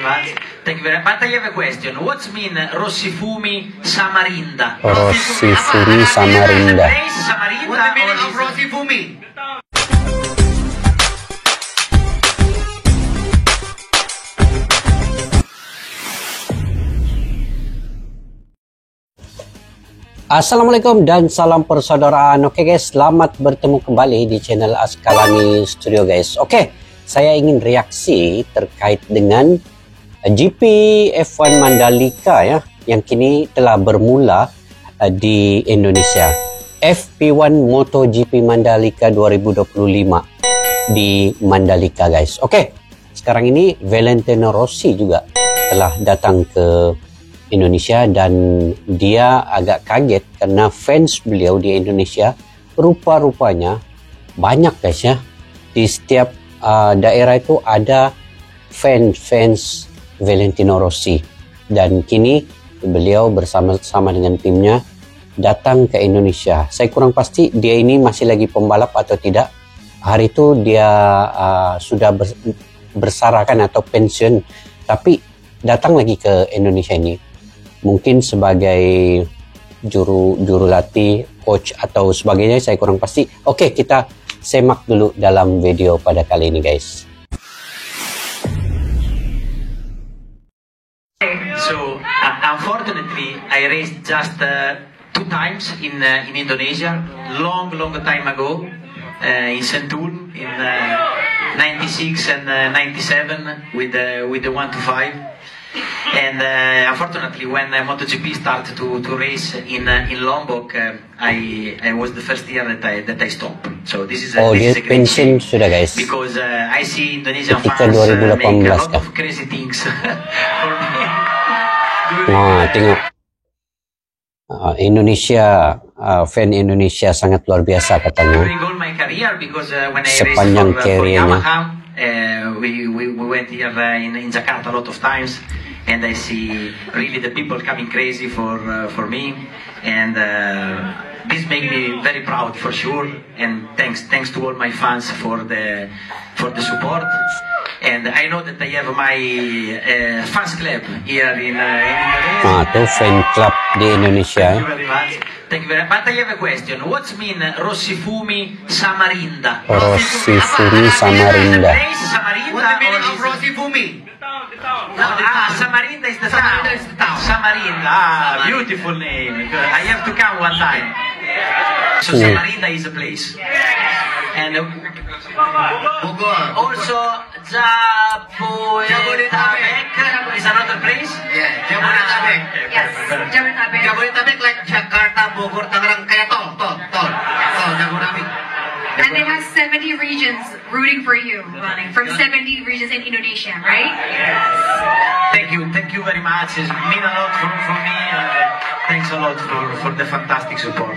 much. Thank you very much. But I have a question. What's mean Rossifumi Samarinda? Rossifumi Samarinda. Samarinda. What's the meaning of Rossifumi? Assalamualaikum dan salam persaudaraan. Oke guys, selamat bertemu kembali di channel Askalani Studio guys. Oke, saya ingin reaksi terkait dengan GP F1 Mandalika ya, yang kini telah bermula di Indonesia. FP1 MotoGP Mandalika 2025 di Mandalika guys. Oke, sekarang ini Valentino Rossi juga telah datang ke Indonesia dan dia agak kaget karena fans beliau di Indonesia rupa-rupanya banyak guys ya. Di setiap daerah itu ada fans Valentino Rossi, dan kini beliau bersama-sama dengan timnya datang ke Indonesia. Saya kurang pasti dia ini masih lagi pembalap atau tidak. Hari itu dia sudah bersarakan atau pensiun, tapi datang lagi ke Indonesia ini. Mungkin sebagai juru latih, coach atau sebagainya, saya kurang pasti. Oke, kita semak dulu dalam video pada kali ini guys. So unfortunately I raced just 2 times in Indonesia long time ago, in Sentul in 96 and 97 with the 125. And unfortunately, when MotoGP started to race in Lombok, I was the first year that I stopped. So this is a great shame, sudah guys. Because I see Indonesian Ketika fans make a 2018 lot of crazy things for me. Wah, tengok Indonesia, fan Indonesia sangat luar biasa katanya. During all my career, because when I Sepanjang raced for karirnya. Yamaha, we went here in Jakarta a lot of times. And I see really the people coming crazy for me, and this makes me very proud for sure. And thanks to all my fans for the support. And I know that I have my fans club here in Indonesia. Itu fan club di Indonesia. Thank you very much. Thank you very much. But I have a question. What's mean Rossifumi Samarinda? Rossifumi Samarinda. What's the meaning of Rossifumi? Samarinda is the town. Samarinda, beautiful name. I have to come one time. So Samarinda is a place. And also Jabodetabek is another place. Yeah, Jabodetabek. Yes, Jabodetabek. Jabodetabek like Jakarta, Bogor, Tangerang, kayak tol, Jabodetabek. And they have 70 regions rooting for you, running from 70 regions in Indonesia, right? Thank you very much. It means a lot for me. Thanks a lot for the fantastic support.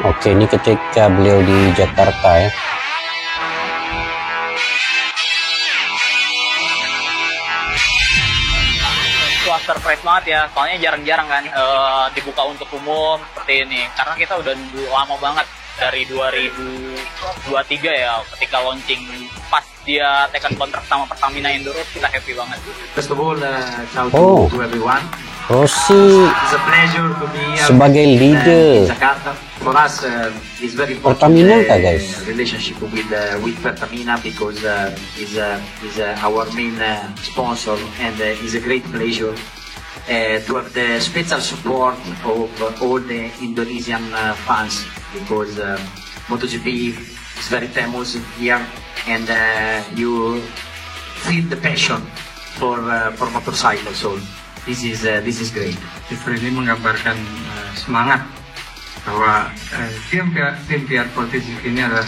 Oke, ini ketika beliau di Jakarta ya. Wah, surprise banget ya, soalnya jarang-jarang kan dibuka untuk umum seperti ini. Karena kita udah lama banget, dari 2023 ya, ketika launching pas dia tekan kontrak sama Pertamina Enduro, kita happy banget. First of all, ciao to everyone. Rossi It's a pleasure to be here sebagai leader in Jakarta. For us, it's very important Pertamina kah guys? relationship with Pertamina, because is our main sponsor, and it's a great pleasure to have the special support of all the Indonesian fans, because MotoGP is very famous here, and you feel the passion for motorcycle. So this is great. Justru ini menggambarkan semangat bahwa tim PR Sportif ini adalah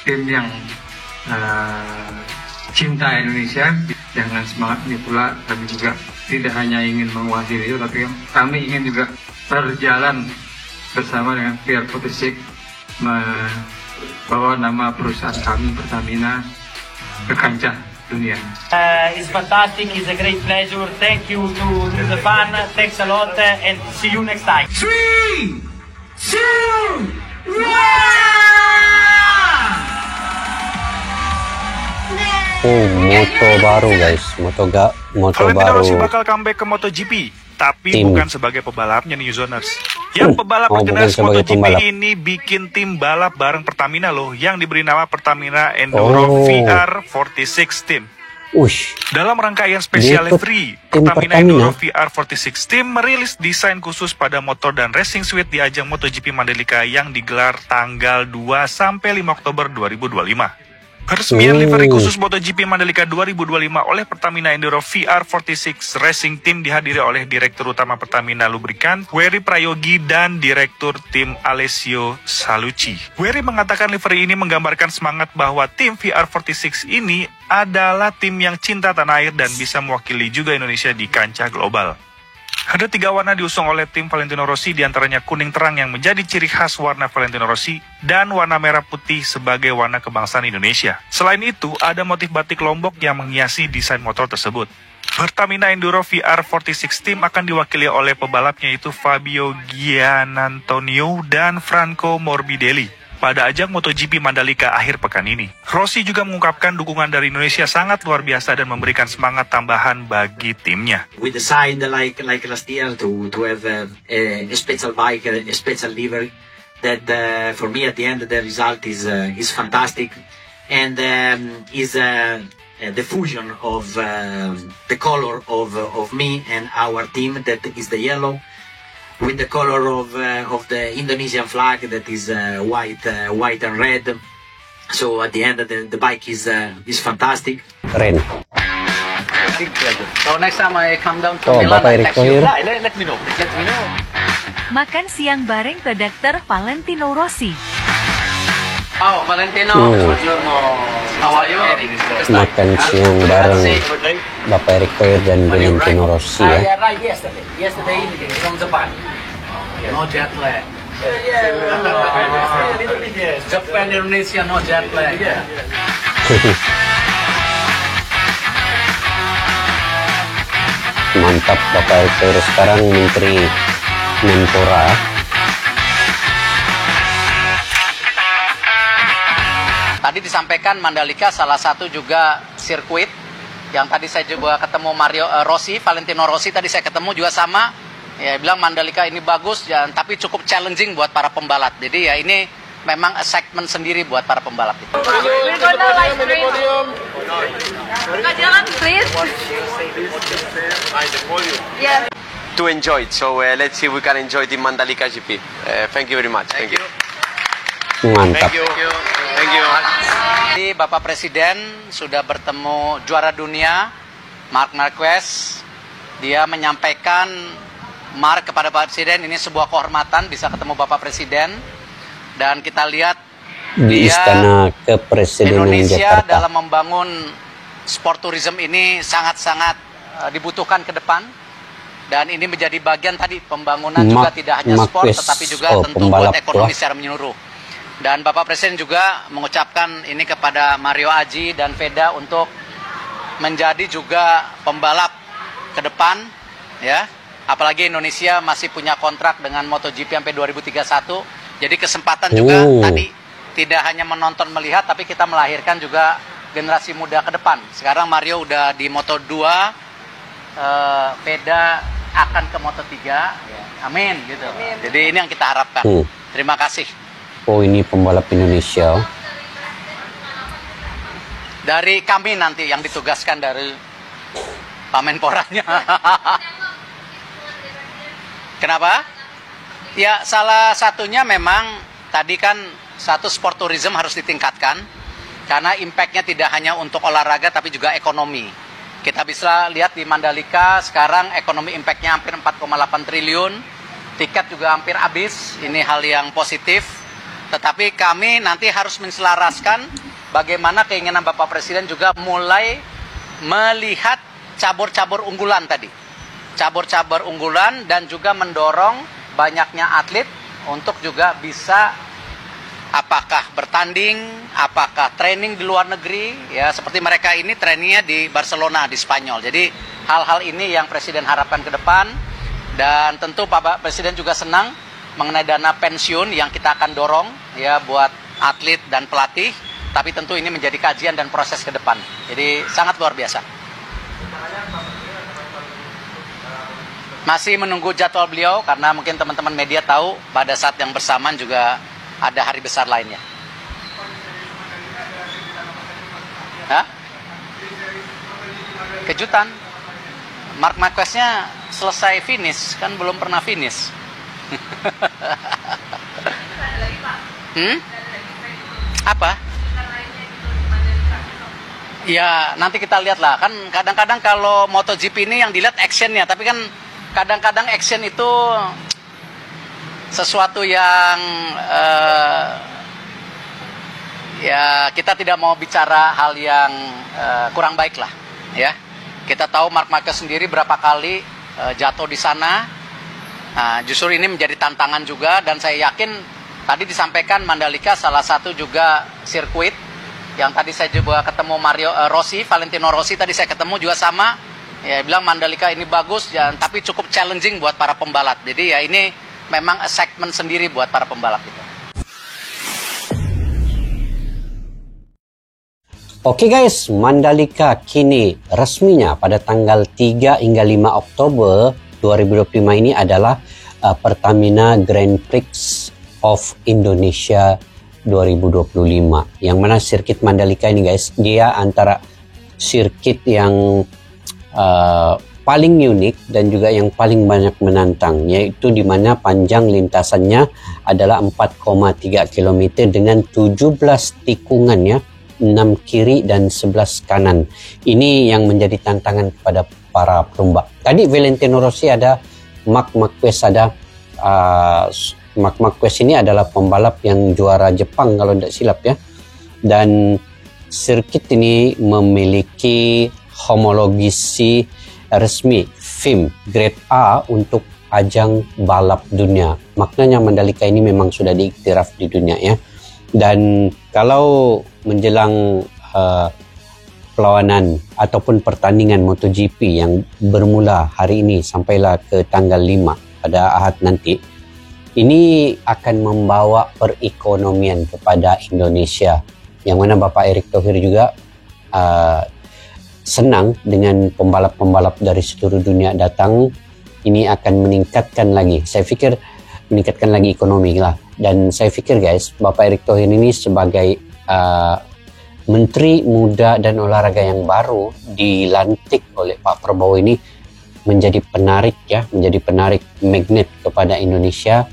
tim yang cinta Indonesia. Dengan semangat ini pula kami juga tidak hanya ingin menguasai Rio, tapi kami ingin juga berjalan bersama dengan PR Sportif, membawa nama perusahaan kami Pertamina ke kancah dunia. It's fantastic, it's a great pleasure. Thank you to the fan, thanks a lot, and see you next time. 3, 2, 1. Moto baru guys, moto Valentino baru. Rossi bakal comeback ke MotoGP, tapi Tim. bukan sebagai pebalapnya New Zoners. Yang pebalap bukan legendaris sebagai MotoGP pembalap. ini bikin tim balap bareng Pertamina loh, yang diberi nama Pertamina Enduro VR46 Team. Ush, Dalam rangkaian spesial Dia ikut livery, tim Pertamina Pertamina. Enduro VR46 Team merilis desain khusus pada motor dan racing suite di ajang MotoGP Mandalika yang digelar tanggal 2 sampai 5 Oktober 2025. Peresmian livery khusus MotoGP Mandalika 2025 oleh Pertamina Enduro VR46 Racing Team dihadiri oleh Direktur Utama Pertamina Lubrikan, Wery Prayogi, dan Direktur Tim Alessio Salucci. Wery mengatakan livery ini menggambarkan semangat bahwa tim VR46 ini adalah tim yang cinta tanah air dan bisa mewakili juga Indonesia di kancah global. Ada 3 warna diusung oleh tim Valentino Rossi, diantaranya kuning terang yang menjadi ciri khas warna Valentino Rossi, dan warna merah putih sebagai warna kebangsaan Indonesia. Selain itu, ada motif batik Lombok yang menghiasi desain motor tersebut. Pertamina Enduro VR46 Team akan diwakili oleh pebalapnya yaitu Fabio Gianantonio dan Franco Morbidelli pada ajang MotoGP Mandalika akhir pekan ini. Rossi juga mengungkapkan dukungan dari Indonesia sangat luar biasa dan memberikan semangat tambahan bagi timnya. We decide like last year to have a special bike, a special livery. That for me at the end the result is fantastic, and is the fusion of the color of me and our team, that is the yellow, with the color of the Indonesian flag, that is white and red. So at the end the bike is fantastic. keren. So next time I come down to Oh, Milan, Bapak I Erick text you. Thohir. Let me know. Let me know. Makan siang bareng Dr. Valentino Rossi. Oh, Valentino. How are you? Makan siang bareng Bapak Erick Thohir dan Valentino Rossi I ya. arrived yesterday evening from Japan. No jet lag. Japan, Indonesia, no jet lag. Mantap, Bapak Erick Thohir sekarang Menteri Menpora. Tadi disampaikan Mandalika salah satu juga sirkuit yang tadi saya juga ketemu Valentino Rossi tadi saya ketemu juga sama, ya bilang Mandalika ini bagus ya, tapi cukup challenging buat para pembalap. Jadi ya ini memang segmen sendiri buat para pembalap itu. Jalan, please. Yeah. To enjoy it, so let's see if we can enjoy the Mandalika GP. Thank you very much. Thank you. Mantap. Thank you. Jadi Bapak Presiden sudah bertemu juara dunia Marc Marquez. Dia menyampaikan Marc kepada Bapak Presiden, ini sebuah kehormatan bisa ketemu Bapak Presiden. Dan kita lihat Di dia Istana Kepresidenan Indonesia Jakarta. dalam membangun sport tourism ini sangat-sangat dibutuhkan ke depan. Dan ini menjadi bagian tadi pembangunan juga tidak hanya sport tetapi juga tentu buat ekonomi secara menyeluruh. Dan Bapak Presiden juga mengucapkan ini kepada Mario Aji dan Veda untuk menjadi juga pembalap ke depan ya. Apalagi Indonesia masih punya kontrak dengan MotoGP sampai 2031. Jadi kesempatan juga tadi tidak hanya menonton melihat tapi kita melahirkan juga generasi muda ke depan. Sekarang Mario udah di Moto2, Veda akan ke Moto3. Amin gitu. Amin. Jadi ini yang kita harapkan. Terima kasih. Oh, ini pembalap Indonesia. Dari kami nanti yang ditugaskan dari Pak Menporanya. Kenapa? Ya salah satunya memang tadi kan satu sport tourism harus ditingkatkan karena impactnya tidak hanya untuk olahraga tapi juga ekonomi. Kita bisa lihat di Mandalika sekarang ekonomi impactnya hampir 4,8 triliun, tiket juga hampir habis, ini hal yang positif. Tetapi kami nanti harus menselaraskan bagaimana keinginan Bapak Presiden juga mulai melihat cabur-cabur unggulan tadi. Cabur-cabur unggulan dan juga mendorong banyaknya atlet untuk juga bisa apakah bertanding, apakah training di luar negeri, ya seperti mereka ini trainingnya di Barcelona, di Spanyol. Jadi hal-hal ini yang Presiden harapkan ke depan dan tentu Pak Presiden juga senang mengenai dana pensiun yang kita akan dorong ya buat atlet dan pelatih tapi tentu ini menjadi kajian dan proses ke depan. Jadi sangat luar biasa. Masih menunggu jadwal beliau karena mungkin teman-teman media tahu pada saat yang bersamaan juga ada hari besar lainnya. Hah? Kejutan. Marc Marquez-nya selesai finish, kan belum pernah finish. Apa? Ya nanti kita lihat lah. Kan kadang-kadang kalau MotoGP ini yang dilihat actionnya, tapi kan kadang-kadang action itu sesuatu yang ya kita tidak mau bicara hal yang kurang baik lah, ya. Kita tahu Marc Marquez sendiri berapa kali jatuh di sana. Nah, justru ini menjadi tantangan juga, dan saya yakin tadi disampaikan Mandalika salah satu juga sirkuit yang tadi saya juga ketemu Valentino Rossi tadi saya ketemu juga sama. Ya bilang Mandalika ini bagus, ya, tapi cukup challenging buat para pembalap. Jadi ya ini memang segmen sendiri buat para pembalap itu. Oke guys, Mandalika kini resminya pada tanggal 3 hingga 5 Oktober 2025 ini adalah Pertamina Grand Prix of Indonesia 2025. Yang mana sirkuit Mandalika ini guys, dia antara sirkuit yang paling unik dan juga yang paling banyak menantang, yaitu di mana panjang lintasannya adalah 4,3 km dengan 17 tikungan, ya, 6 kiri dan 11 kanan. Ini yang menjadi tantangan kepada para peromba. Tadi Valentino Rossi ada, Marc Marquez ada. Marc Marquez ini adalah pembalap yang juara Jepang kalau tidak silap, ya. Dan sirkuit ini memiliki homologasi resmi FIM Grade A untuk ajang balap dunia. Maknanya Mandalika ini memang sudah diiktiraf di dunia, ya. Dan kalau menjelang perlawanan ataupun pertandingan MotoGP yang bermula hari ini sampailah ke tanggal 5 pada Ahad nanti, ini akan membawa perekonomian kepada Indonesia, yang mana Bapak Erick Thohir juga senang dengan pembalap-pembalap dari seluruh dunia datang. Ini akan meningkatkan lagi, saya pikir meningkatkan lagi ekonomi lah. Dan saya pikir guys, Bapak Erick Thohir ini sebagai Menteri Muda dan Olahraga yang baru dilantik oleh Pak Prabowo ini menjadi penarik, ya, menjadi penarik magnet kepada Indonesia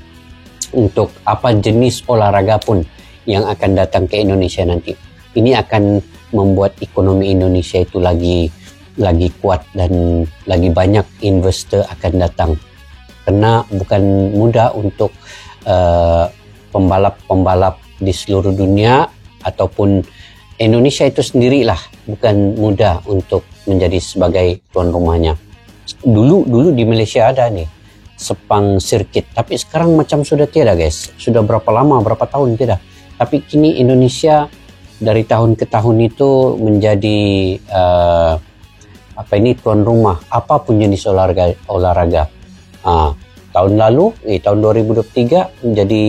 untuk apa jenis olahraga pun yang akan datang ke Indonesia nanti. Ini akan membuat ekonomi Indonesia itu lagi kuat dan lagi banyak investor akan datang. Karena bukan mudah untuk pembalap-pembalap di seluruh dunia ataupun Indonesia itu sendirilah bukan mudah untuk menjadi sebagai tuan rumahnya. Dulu di Malaysia ada nih Sepang Sirkuit, tapi sekarang macam sudah tiada guys. Sudah berapa lama, berapa tahun tidak. Tapi kini Indonesia dari tahun ke tahun itu menjadi tuan rumah apapun jenis olahraga. Tahun lalu, tahun 2023 menjadi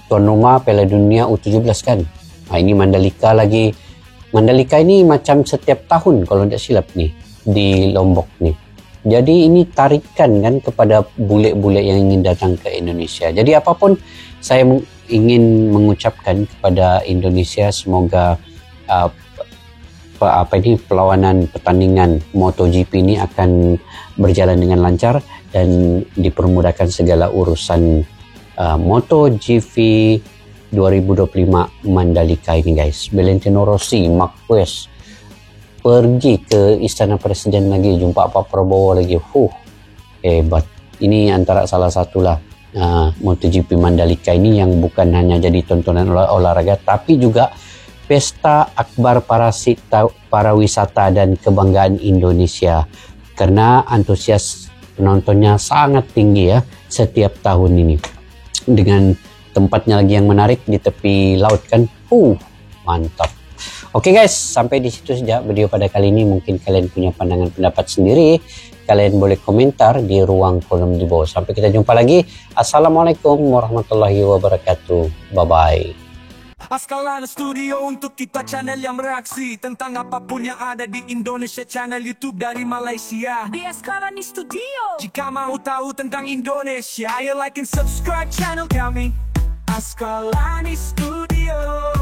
tuan rumah Piala Dunia U17 kan. Ini Mandalika lagi. Mandalika ini macam setiap tahun kalau tidak silap nih di Lombok nih. Jadi ini tarikan kan kepada bule-bule yang ingin datang ke Indonesia. Jadi apapun saya ingin mengucapkan kepada Indonesia, semoga perlawanan pertandingan MotoGP ini akan berjalan dengan lancar dan dipermudahkan segala urusan MotoGP 2025 Mandalika ini guys. Valentino Rossi, Marquez pergi ke Istana Presiden lagi, jumpa Pak Prabowo lagi. Hebat. Ini antara salah satulah MotoGP Mandalika ini yang bukan hanya jadi tontonan olahraga, tapi juga pesta akbar para wisata dan kebanggaan Indonesia. Karena antusias penontonnya sangat tinggi, ya, setiap tahun ini. Dengan tempatnya lagi yang menarik di tepi laut kan. Mantap. Oke guys, sampai di situ saja video pada kali ini. Mungkin kalian punya pandangan pendapat sendiri. Kalian boleh komentar di ruang kolom di bawah. Sampai kita jumpa lagi. Assalamualaikum warahmatullahi wabarakatuh. Bye-bye. Askalani Studio untuk kita channel yang bereaksi tentang apapun yang ada di Indonesia. Channel YouTube dari Malaysia di Askalani Studio. Jika mau tahu tentang Indonesia, ayo like and subscribe channel kami Askalani Studio.